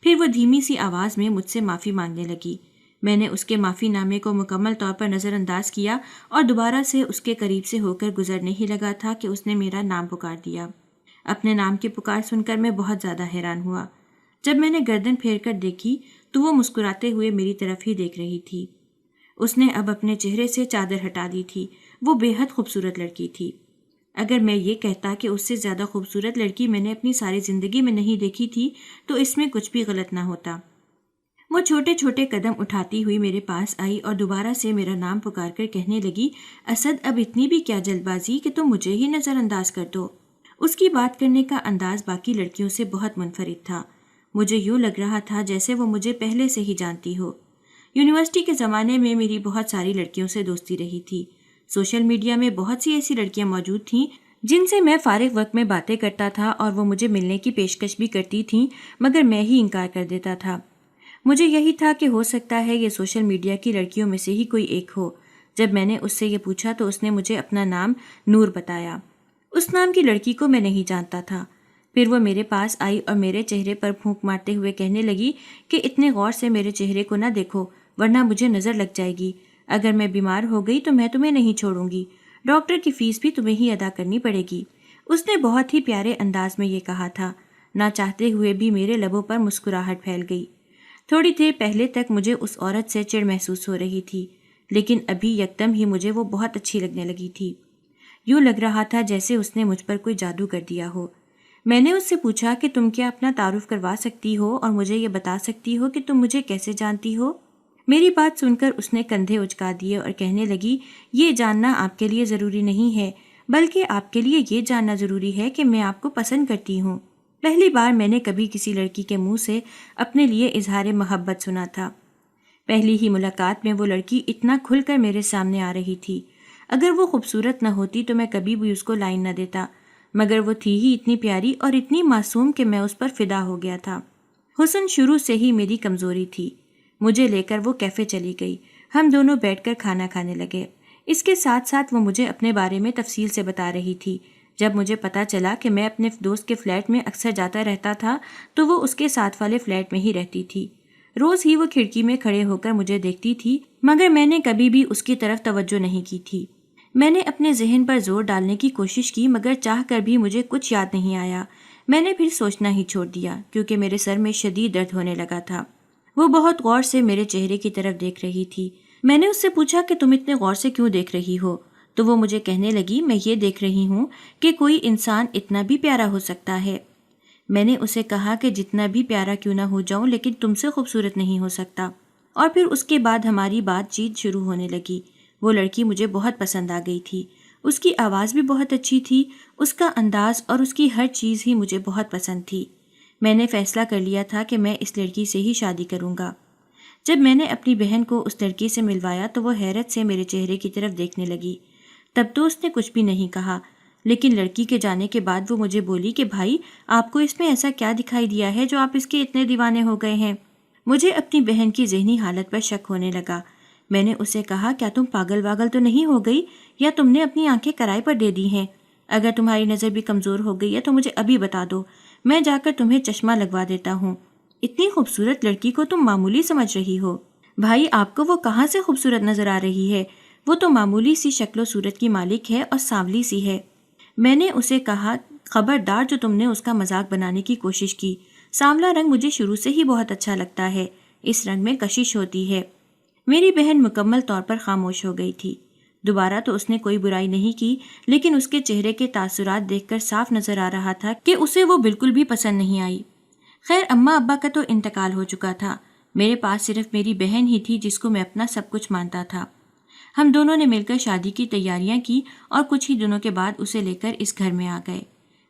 پھر وہ دھیمی سی آواز میں مجھ سے معافی مانگنے لگی۔ میں نے اس کے معافی نامے کو مکمل طور پر نظر انداز کیا اور دوبارہ سے اس کے قریب سے ہو کر گزرنے ہی لگا تھا کہ اس نے میرا نام پکار دیا۔ اپنے نام کی پکار سن کر میں بہت زیادہ حیران ہوا۔ جب میں نے گردن پھیر کر دیکھی تو وہ مسکراتے ہوئے میری طرف ہی دیکھ رہی تھی۔ اس نے اب اپنے چہرے سے چادر ہٹا دی تھی۔ وہ بے حد خوبصورت لڑکی تھی۔ اگر میں یہ کہتا کہ اس سے زیادہ خوبصورت لڑکی میں نے اپنی ساری زندگی میں نہیں دیکھی تھی تو اس میں کچھ بھی غلط نہ ہوتا۔ وہ چھوٹے چھوٹے قدم اٹھاتی ہوئی میرے پاس آئی اور دوبارہ سے میرا نام پکار کر کہنے لگی، اسد اب اتنی بھی کیا جلد بازی کہ تم مجھے ہی نظر انداز کر دو۔ اس کی بات کرنے کا انداز باقی لڑکیوں سے بہت منفرد تھا۔ مجھے یوں لگ رہا تھا جیسے وہ مجھے پہلے سے ہی جانتی ہو۔ یونیورسٹی کے زمانے میں میری بہت ساری لڑکیوں سے دوستی رہی تھی۔ سوشل میڈیا میں بہت سی ایسی لڑکیاں موجود تھیں جن سے میں فارغ وقت میں باتیں کرتا تھا اور وہ مجھے ملنے کی پیشکش بھی کرتی تھیں، مگر میں ہی انکار کر دیتا تھا۔ مجھے یہی تھا کہ ہو سکتا ہے یہ سوشل میڈیا کی لڑکیوں میں سے ہی کوئی ایک ہو۔ جب میں نے اس سے یہ پوچھا تو اس نے مجھے اپنا نام نور بتایا۔ اس نام کی لڑکی کو میں نہیں جانتا تھا۔ پھر وہ میرے پاس آئی اور میرے چہرے پر پھونک مارتے ہوئے کہنے لگی کہ اتنے غور سے میرے چہرے کو نہ دیکھو ورنہ مجھے نظر لگ جائے گی۔ اگر میں بیمار ہو گئی تو میں تمہیں نہیں چھوڑوں گی، ڈاکٹر کی فیس بھی تمہیں ہی ادا کرنی پڑے گی۔ اس نے بہت ہی پیارے انداز میں یہ کہا تھا۔ نہ چاہتے ہوئے بھی میرے لبوں پر مسکراہٹ پھیل گئی۔ تھوڑی دیر پہلے تک مجھے اس عورت سے چڑ محسوس ہو رہی تھی، لیکن ابھی یکدم ہی مجھے وہ بہت اچھی لگنے لگی تھی۔ یوں لگ رہا تھا جیسے اس نے مجھ پر کوئی جادو کر دیا ہو۔ میں نے اس سے پوچھا کہ تم کیا اپنا تعارف کروا سکتی ہو اور مجھے یہ بتا سکتی ہو کہ تم مجھے کیسے جانتی ہو؟ میری بات سن کر اس نے کندھے اچکا دیے اور کہنے لگی، یہ جاننا آپ کے لیے ضروری نہیں ہے، بلکہ آپ کے لیے یہ جاننا ضروری ہے کہ میں آپ کو پسند کرتی ہوں۔ پہلی بار میں نے کبھی کسی لڑکی کے منہ سے اپنے لیے اظہار محبت سنا تھا۔ پہلی ہی ملاقات میں وہ لڑکی اتنا کھل کر میرے سامنے آ رہی تھی۔ اگر وہ خوبصورت نہ ہوتی تو میں کبھی بھی اس کو لائن نہ دیتا، مگر وہ تھی ہی اتنی پیاری اور اتنی معصوم کہ میں اس پر فدا ہو گیا تھا۔ حسن شروع سے ہی میری کمزوری تھی۔ مجھے لے کر وہ کیفے چلی گئی۔ ہم دونوں بیٹھ کر کھانا کھانے لگے۔ اس کے ساتھ ساتھ وہ مجھے اپنے بارے میں تفصیل سے بتا رہی تھی۔ جب مجھے پتا چلا کہ میں اپنے دوست کے فلیٹ میں اکثر جاتا رہتا تھا تو وہ اس کے ساتھ والے فلیٹ میں ہی رہتی تھی۔ روز ہی وہ کھڑکی میں کھڑے ہو کر مجھے دیکھتی تھی، مگر میں نے کبھی بھی اس کی طرف توجہ نہیں کی تھی۔ میں نے اپنے ذہن پر زور ڈالنے کی کوشش کی، مگر چاہ کر بھی مجھے کچھ یاد نہیں آیا۔ میں نے پھر سوچنا ہی چھوڑ دیا کیونکہ میرے سر میں شدید درد ہونے لگا تھا۔ وہ بہت غور سے میرے چہرے کی طرف دیکھ رہی تھی۔ میں نے اس سے پوچھا کہ تم اتنے غور سے کیوں دیکھ رہی ہو؟ تو وہ مجھے کہنے لگی، میں یہ دیکھ رہی ہوں کہ کوئی انسان اتنا بھی پیارا ہو سکتا ہے۔ میں نے اسے کہا کہ جتنا بھی پیارا کیوں نہ ہو جاؤں لیکن تم سے خوبصورت نہیں ہو سکتا۔ اور پھر اس کے بعد ہماری بات چیت شروع ہونے لگی۔ وہ لڑکی مجھے بہت پسند آ گئی تھی۔ اس کی آواز بھی بہت اچھی تھی، اس کا انداز اور اس کی ہر چیز ہی مجھے بہت پسند تھی۔ میں نے فیصلہ کر لیا تھا کہ میں اس لڑکی سے ہی شادی کروں گا۔ جب میں نے اپنی بہن کو اس لڑکی سے ملوایا تو وہ حیرت سے میرے چہرے کی طرف دیکھنے لگی۔ تب تو اس نے کچھ بھی نہیں کہا، لیکن لڑکی کے جانے کے بعد وہ مجھے بولی کہ بھائی، آپ کو اس میں ایسا کیا دکھائی دیا ہے جو آپ اس کے اتنے دیوانے ہو گئے ہیں؟ مجھے اپنی بہن کی ذہنی حالت پر شک ہونے لگا۔ میں نے اسے کہا، کیا تم پاگل واگل تو نہیں ہو گئی یا تم نے اپنی آنکھیں کرائے پر دے دی ہیں؟ اگر تمہاری نظر بھی کمزور ہو گئی ہے تو مجھے ابھی بتا دو، میں جا کر تمہیں چشمہ لگوا دیتا ہوں۔ اتنی خوبصورت لڑکی کو تم معمولی سمجھ رہی ہو؟ بھائی، آپ کو وہ کہاں سے خوبصورت نظر آ رہی ہے؟ وہ تو معمولی سی شکل و صورت کی مالک ہے اور سانولی سی ہے۔ میں نے اسے کہا، خبردار جو تم نے اس کا مذاق بنانے کی کوشش کی۔ سانولا رنگ مجھے شروع سے ہی بہت اچھا لگتا ہے، اس رنگ میں کشش ہوتی ہے۔ میری بہن مکمل طور پر خاموش ہو گئی تھی۔ دوبارہ تو اس نے کوئی برائی نہیں کی، لیکن اس کے چہرے کے تاثرات دیکھ کر صاف نظر آ رہا تھا کہ اسے وہ بالکل بھی پسند نہیں آئی۔ خیر، اماں ابا کا تو انتقال ہو چکا تھا۔ میرے پاس صرف میری بہن ہی تھی جس کو میں اپنا سب کچھ مانتا تھا۔ ہم دونوں نے مل کر شادی کی تیاریاں کی اور کچھ ہی دنوں کے بعد اسے لے کر اس گھر میں آ گئے۔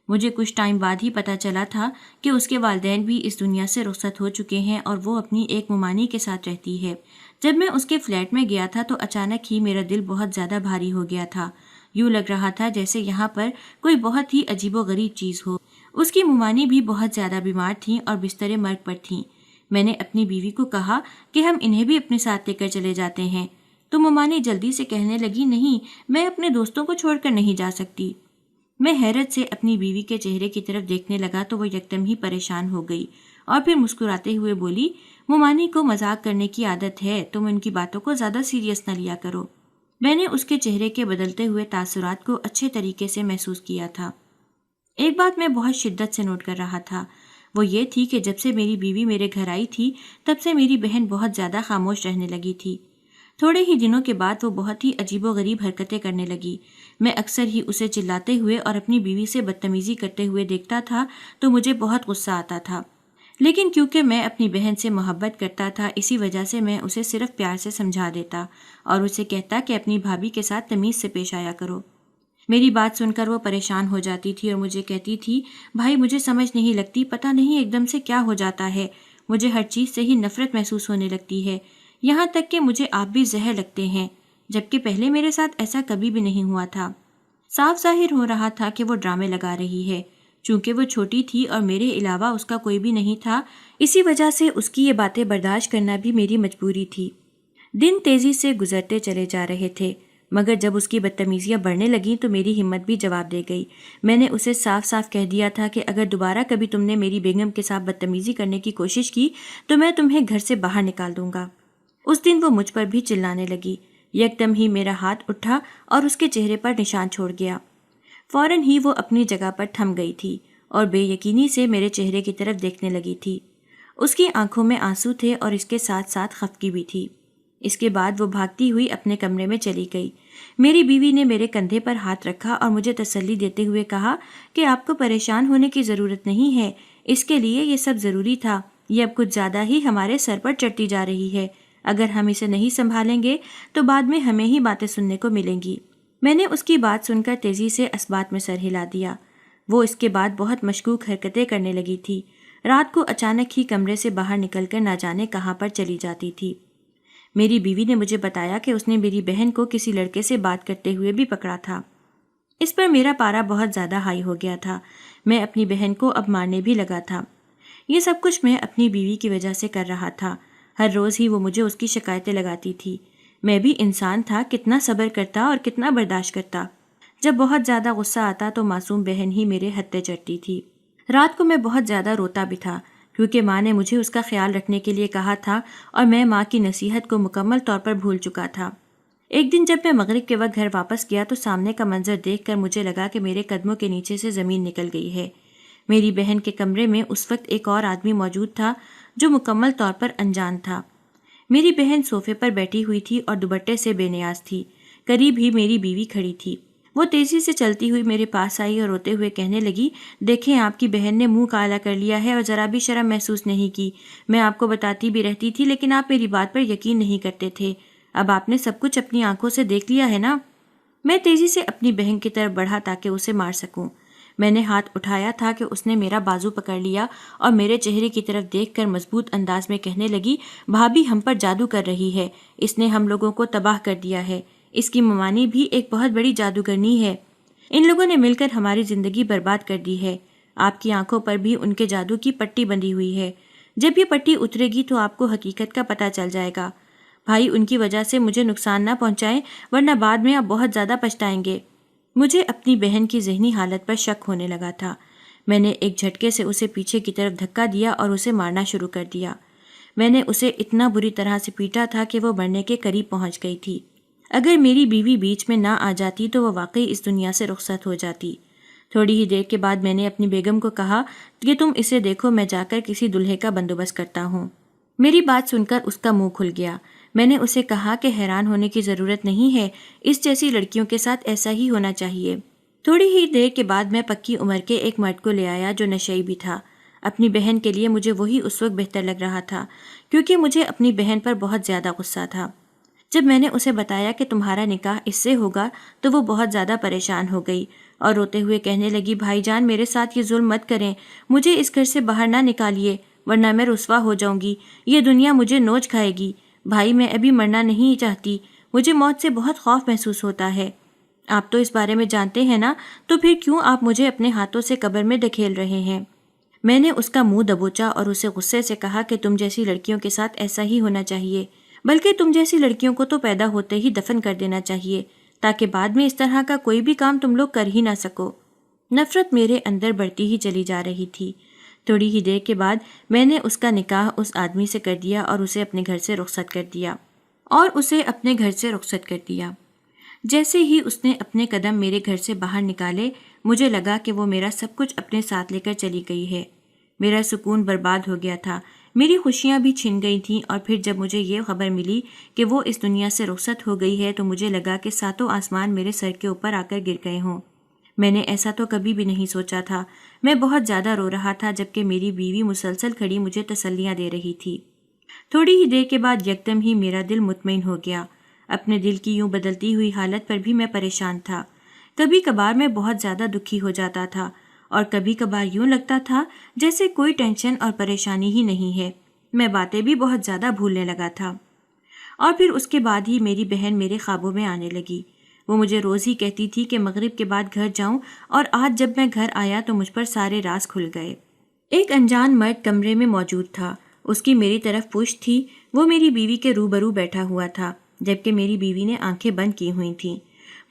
مجھے کچھ ٹائم بعد ہی پتہ چلا تھا کہ اس کے والدین بھی اس دنیا سے رخصت ہو چکے ہیں اور وہ اپنی ایک ممانی کے ساتھ رہتی ہے۔ جب میں اس کے فلیٹ میں گیا تھا تو اچانک ہی میرا دل بہت زیادہ بھاری ہو گیا تھا۔ یوں لگ رہا تھا جیسے یہاں پر کوئی بہت ہی عجیب و غریب چیز ہو۔ اس کی ممانی بھی بہت زیادہ بیمار تھیں اور بستر مرگ پر تھیں۔ میں نے اپنی بیوی کو کہا کہ ہم انہیں بھی اپنے ساتھ لے کر چلے جاتے ہیں، تو ممانی جلدی سے کہنے لگی، نہیں، میں اپنے دوستوں کو چھوڑ کر نہیں جا سکتی۔ میں حیرت سے اپنی بیوی کے چہرے کی طرف دیکھنے لگا تو وہ یکدم ہی پریشان ہو گئی اور پھر مسکراتے ہوئے بولی، ممانی کو مذاق کرنے کی عادت ہے، تم ان کی باتوں کو زیادہ سیریس نہ لیا کرو۔ میں نے اس کے چہرے کے بدلتے ہوئے تاثرات کو اچھے طریقے سے محسوس کیا تھا۔ ایک بات میں بہت شدت سے نوٹ کر رہا تھا، وہ یہ تھی کہ جب سے میری بیوی میرے گھر آئی تھی تب سے میری بہن بہت زیادہ خاموش رہنے لگی تھی۔ تھوڑے ہی دنوں کے بعد وہ بہت ہی عجیب و غریب حرکتیں کرنے لگی۔ میں اکثر ہی اسے چلاتے ہوئے اور اپنی بیوی سے بدتمیزی کرتے ہوئے دیکھتا تھا تو مجھے بہت غصہ آتا تھا، لیکن کیونکہ میں اپنی بہن سے محبت کرتا تھا اسی وجہ سے میں اسے صرف پیار سے سمجھا دیتا اور اسے کہتا کہ اپنی بھابھی کے ساتھ تمیز سے پیش آیا کرو۔ میری بات سن کر وہ پریشان ہو جاتی تھی اور مجھے کہتی تھی، بھائی مجھے سمجھ نہیں لگتی، پتہ نہیں ایک دم سے کیا ہو جاتا ہے، مجھے ہر چیز سے ہی نفرت محسوس ہونے لگتی ہے، یہاں تک کہ مجھے آپ بھی زہر لگتے ہیں، جبکہ پہلے میرے ساتھ ایسا کبھی بھی نہیں ہوا تھا۔ صاف ظاہر ہو رہا تھا کہ وہ ڈرامے لگا رہی ہے۔ چونکہ وہ چھوٹی تھی اور میرے علاوہ اس کا کوئی بھی نہیں تھا، اسی وجہ سے اس کی یہ باتیں برداشت کرنا بھی میری مجبوری تھی۔ دن تیزی سے گزرتے چلے جا رہے تھے، مگر جب اس کی بدتمیزیاں بڑھنے لگیں تو میری ہمت بھی جواب دے گئی۔ میں نے اسے صاف صاف کہہ دیا تھا کہ اگر دوبارہ کبھی تم نے میری بیگم کے ساتھ بدتمیزی کرنے کی کوشش کی تو میں تمہیں گھر سے باہر نکال دوں گا۔ اس دن وہ مجھ پر بھی چلانے لگی۔ یکدم ہی میرا ہاتھ اٹھا اور اس کے چہرے پر نشان چھوڑ گیا۔ فوراً ہی وہ اپنی جگہ پر تھم گئی تھی اور بے یقینی سے میرے چہرے کی طرف دیکھنے لگی تھی۔ اس کی آنکھوں میں آنسو تھے اور اس کے ساتھ ساتھ خفگی بھی تھی۔ اس کے بعد وہ بھاگتی ہوئی اپنے کمرے میں چلی گئی۔ میری بیوی نے میرے کندھے پر ہاتھ رکھا اور مجھے تسلی دیتے ہوئے کہا کہ آپ کو پریشان ہونے کی ضرورت نہیں ہے، اس کے لیے یہ سب ضروری تھا۔ یہ اب کچھ زیادہ ہی ہمارے سر پر چڑھتی جا رہی ہے۔ اگر ہم اسے نہیں سنبھالیں گے تو بعد میں ہمیں ہی باتیں سننے کو ملیں گی۔ میں نے اس کی بات سن کر تیزی سے اسبات میں سر ہلا دیا۔ وہ اس کے بعد بہت مشکوک حرکتیں کرنے لگی تھی۔ رات کو اچانک ہی کمرے سے باہر نکل کر نہ جانے کہاں پر چلی جاتی تھی۔ میری بیوی نے مجھے بتایا کہ اس نے میری بہن کو کسی لڑکے سے بات کرتے ہوئے بھی پکڑا تھا۔ اس پر میرا پارا بہت زیادہ ہائی ہو گیا تھا۔ میں اپنی بہن کو اب مارنے بھی لگا تھا۔ یہ سب کچھ میں اپنی بیوی کی وجہ سے کر رہا تھا۔ ہر روز ہی وہ مجھے اس کی شکایتیں لگاتی تھی۔ میں بھی انسان تھا، کتنا صبر کرتا اور کتنا برداشت کرتا۔ جب بہت زیادہ غصہ آتا تو معصوم بہن ہی میرے ہتھے چڑھتی تھی۔ رات کو میں بہت زیادہ روتا بھی تھا، کیونکہ ماں نے مجھے اس کا خیال رکھنے کے لیے کہا تھا اور میں ماں کی نصیحت کو مکمل طور پر بھول چکا تھا۔ ایک دن جب میں مغرب کے وقت گھر واپس گیا تو سامنے کا منظر دیکھ کر مجھے لگا کہ میرے قدموں کے نیچے سے زمین نکل گئی ہے۔ میری بہن کے کمرے میں اس وقت ایک اور آدمی موجود تھا جو مکمل طور پر انجان تھا۔ میری بہن صوفے پر بیٹھی ہوئی تھی اور دوپٹے سے بے نیاز تھی۔ قریب ہی میری بیوی کھڑی تھی۔ وہ تیزی سے چلتی ہوئی میرے پاس آئی اور روتے ہوئے کہنے لگی، دیکھیں آپ کی بہن نے منہ کالا کر لیا ہے اور ذرا بھی شرم محسوس نہیں کی۔ میں آپ کو بتاتی بھی رہتی تھی لیکن آپ میری بات پر یقین نہیں کرتے تھے۔ اب آپ نے سب کچھ اپنی آنکھوں سے دیکھ لیا ہے نا؟ میں تیزی سے اپنی بہن کی طرف بڑھا تاکہ اسے مار سکوں۔ میں نے ہاتھ اٹھایا تھا کہ اس نے میرا بازو پکڑ لیا اور میرے چہرے کی طرف دیکھ کر مضبوط انداز میں کہنے لگی، بھابھی ہم پر جادو کر رہی ہے، اس نے ہم لوگوں کو تباہ کر دیا ہے۔ اس کی ممانی بھی ایک بہت بڑی جادوگرنی ہے۔ ان لوگوں نے مل کر ہماری زندگی برباد کر دی ہے۔ آپ کی آنکھوں پر بھی ان کے جادو کی پٹی بندھی ہوئی ہے۔ جب یہ پٹی اترے گی تو آپ کو حقیقت کا پتہ چل جائے گا۔ بھائی ان کی وجہ سے مجھے نقصان نہ پہنچائیں ورنہ بعد میں آپ بہت زیادہ پچھتائیں گے۔ مجھے اپنی بہن کی ذہنی حالت پر شک ہونے لگا تھا۔ میں نے ایک جھٹکے سے اسے پیچھے کی طرف دھکا دیا اور اسے مارنا شروع کر دیا۔ میں نے اسے اتنا بری طرح سے پیٹا تھا کہ وہ مرنے کے قریب پہنچ گئی تھی۔ اگر میری بیوی بیچ میں نہ آ جاتی تو وہ واقعی اس دنیا سے رخصت ہو جاتی۔ تھوڑی ہی دیر کے بعد میں نے اپنی بیگم کو کہا کہ تم اسے دیکھو، میں جا کر کسی دلہے کا بندوبست کرتا ہوں۔ میری بات سن کر اس کا منہ کھل گیا۔ میں نے اسے کہا کہ حیران ہونے کی ضرورت نہیں ہے، اس جیسی لڑکیوں کے ساتھ ایسا ہی ہونا چاہیے۔ تھوڑی ہی دیر کے بعد میں پکی عمر کے ایک مرد کو لے آیا جو نشئی بھی تھا۔ اپنی بہن کے لیے مجھے وہی اس وقت بہتر لگ رہا تھا، کیونکہ مجھے اپنی بہن پر بہت زیادہ غصہ تھا۔ جب میں نے اسے بتایا کہ تمہارا نکاح اس سے ہوگا تو وہ بہت زیادہ پریشان ہو گئی اور روتے ہوئے کہنے لگی، بھائی جان میرے ساتھ یہ ظلم مت کریں، مجھے اس گھر سے باہر نہ نکالیے ورنہ میں رسوا ہو جاؤں گی، یہ دنیا مجھے نوچ کھائے گی۔ بھائی میں ابھی مرنا نہیں چاہتی، مجھے موت سے بہت خوف محسوس ہوتا ہے۔ آپ تو اس بارے میں جانتے ہیں نا، تو پھر کیوں آپ مجھے اپنے ہاتھوں سے قبر میں دھکیل رہے ہیں؟ میں نے اس کا منہ دبوچا اور اسے غصے سے کہا کہ تم جیسی لڑکیوں کے ساتھ ایسا ہی ہونا چاہیے، بلکہ تم جیسی لڑکیوں کو تو پیدا ہوتے ہی دفن کر دینا چاہیے تاکہ بعد میں اس طرح کا کوئی بھی کام تم لوگ کر ہی نہ سکو۔ نفرت میرے اندر بڑھتی ہی چلی جا رہی تھی۔ تھوڑی ہی دیر کے بعد میں نے اس کا نکاح اس آدمی سے کر دیا اور اسے اپنے گھر سے رخصت کر دیا۔ جیسے ہی اس نے اپنے قدم میرے گھر سے باہر نکالے، مجھے لگا کہ وہ میرا سب کچھ اپنے ساتھ لے کر چلی گئی ہے۔ میرا سکون برباد ہو گیا تھا، میری خوشیاں بھی چھن گئی تھیں، اور پھر جب مجھے یہ خبر ملی کہ وہ اس دنیا سے رخصت ہو گئی ہے تو مجھے لگا کہ ساتوں آسمان میرے سر کے اوپر آ کر گر گئے ہوں۔ میں نے ایسا تو کبھی بھی نہیں سوچا تھا۔ میں بہت زیادہ رو رہا تھا جبکہ میری بیوی مسلسل کھڑی مجھے تسلیاں دے رہی تھی۔ تھوڑی ہی دیر کے بعد یکدم ہی میرا دل مطمئن ہو گیا۔ اپنے دل کی یوں بدلتی ہوئی حالت پر بھی میں پریشان تھا۔ کبھی کبھار میں بہت زیادہ دکھی ہو جاتا تھا اور کبھی کبھار یوں لگتا تھا جیسے کوئی ٹینشن اور پریشانی ہی نہیں ہے۔ میں باتیں بھی بہت زیادہ بھولنے لگا تھا۔ اور پھر اس کے بعد ہی میری بہن میرے خوابوں میں آنے لگی۔ وہ مجھے روز ہی کہتی تھی کہ مغرب کے بعد گھر جاؤں، اور آج جب میں گھر آیا تو مجھ پر سارے راز کھل گئے۔ ایک انجان مرد کمرے میں موجود تھا، اس کی میری طرف پشت تھی۔ وہ میری بیوی کے روبرو بیٹھا ہوا تھا، جبکہ میری بیوی نے آنکھیں بند کی ہوئی تھیں۔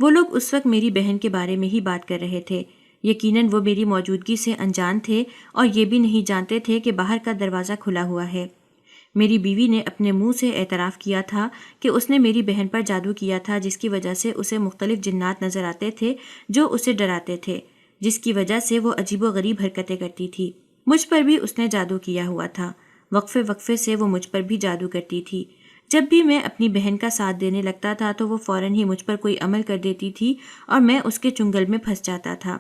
وہ لوگ اس وقت میری بہن کے بارے میں ہی بات کر رہے تھے۔ یقیناً وہ میری موجودگی سے انجان تھے اور یہ بھی نہیں جانتے تھے کہ باہر کا دروازہ کھلا ہوا ہے۔ میری بیوی نے اپنے منہ سے اعتراف کیا تھا کہ اس نے میری بہن پر جادو کیا تھا، جس کی وجہ سے اسے مختلف جنات نظر آتے تھے جو اسے ڈراتے تھے، جس کی وجہ سے وہ عجیب و غریب حرکتیں کرتی تھی۔ مجھ پر بھی اس نے جادو کیا ہوا تھا۔ وقفے وقفے سے وہ مجھ پر بھی جادو کرتی تھی۔ جب بھی میں اپنی بہن کا ساتھ دینے لگتا تھا تو وہ فوراً ہی مجھ پر کوئی عمل کر دیتی تھی اور میں اس کے چنگل میں پھنس جاتا تھا۔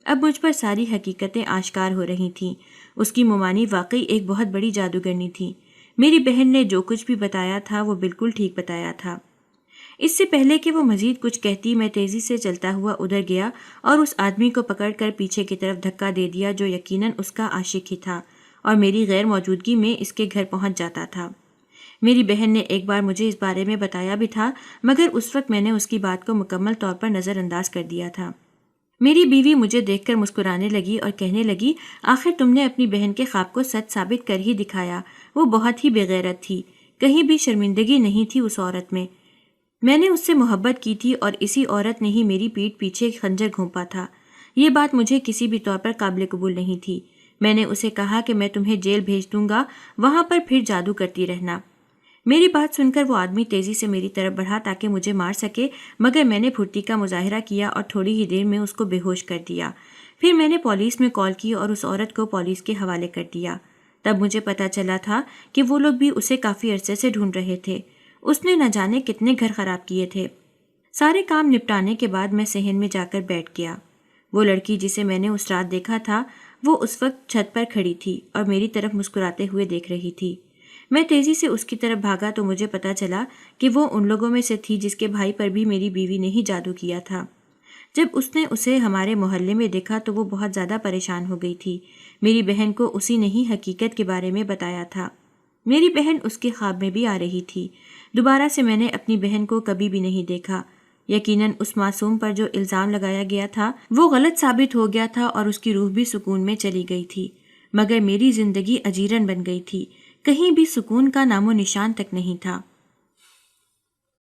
اب مجھ پر ساری حقیقتیں آشکار ہو رہی تھیں۔ اس کی ممانی واقعی ایک بہت بڑی جادوگرنی تھی۔ میری بہن نے جو کچھ بھی بتایا تھا وہ بالکل ٹھیک بتایا تھا۔ اس سے پہلے کہ وہ مزید کچھ کہتی، میں تیزی سے چلتا ہوا ادھر گیا اور اس آدمی کو پکڑ کر پیچھے کی طرف دھکا دے دیا جو یقیناً اس کا عاشق ہی تھا اور میری غیر موجودگی میں اس کے گھر پہنچ جاتا تھا۔ میری بہن نے ایک بار مجھے اس بارے میں بتایا بھی تھا، مگر اس وقت میں نے اس کی بات کو مکمل طور پر نظر انداز کر دیا تھا۔ میری بیوی مجھے دیکھ کر مسکرانے لگی اور کہنے لگی، آخر تم نے اپنی بہن کے خواب کو سچ ثابت کر ہی دکھایا۔ وہ بہت ہی بے غیرت تھی، کہیں بھی شرمندگی نہیں تھی اس عورت میں۔ میں نے اس سے محبت کی تھی اور اسی عورت نے ہی میری پیٹھ پیچھے خنجر گھونپا تھا۔ یہ بات مجھے کسی بھی طور پر قابل قبول نہیں تھی۔ میں نے اسے کہا کہ میں تمہیں جیل بھیج دوں گا، وہاں پر پھر جادو کرتی رہنا۔ میری بات سن کر وہ آدمی تیزی سے میری طرف بڑھا تاکہ مجھے مار سکے، مگر میں نے پھرتی کا مظاہرہ کیا اور تھوڑی ہی دیر میں اس کو بے ہوش کر دیا۔ پھر میں نے پولیس میں کال کی اور اس عورت کو پولیس کے حوالے کر دیا۔ تب مجھے پتہ چلا تھا کہ وہ لوگ بھی اسے کافی عرصے سے ڈھونڈ رہے تھے۔ اس نے نہ جانے کتنے گھر خراب کیے تھے۔ سارے کام نپٹانے کے بعد میں صحن میں جا کر بیٹھ گیا۔ وہ لڑکی جسے میں نے اس رات دیکھا تھا وہ اس وقت چھت پر کھڑی تھی اور میری طرف مسکراتے ہوئے دیکھ رہی تھی۔ میں تیزی سے اس کی طرف بھاگا تو مجھے پتہ چلا کہ وہ ان لوگوں میں سے تھی جس کے بھائی پر بھی میری بیوی نے ہی جادو کیا تھا۔ جب اس نے اسے ہمارے محلے میں دیکھا تو وہ بہت زیادہ پریشان ہو گئی تھی۔ میری بہن کو اسی نے ہی حقیقت کے بارے میں بتایا تھا۔ میری بہن اس کے خواب میں بھی آ رہی تھی۔ دوبارہ سے میں نے اپنی بہن کو کبھی بھی نہیں دیکھا۔ یقیناً اس معصوم پر جو الزام لگایا گیا تھا وہ غلط ثابت ہو گیا تھا اور اس کی روح بھی سکون میں چلی گئی تھی، مگر میری زندگی اجیرن بن گئی تھی۔ کہیں بھی سکون کا نام و نشان تک نہیں تھا۔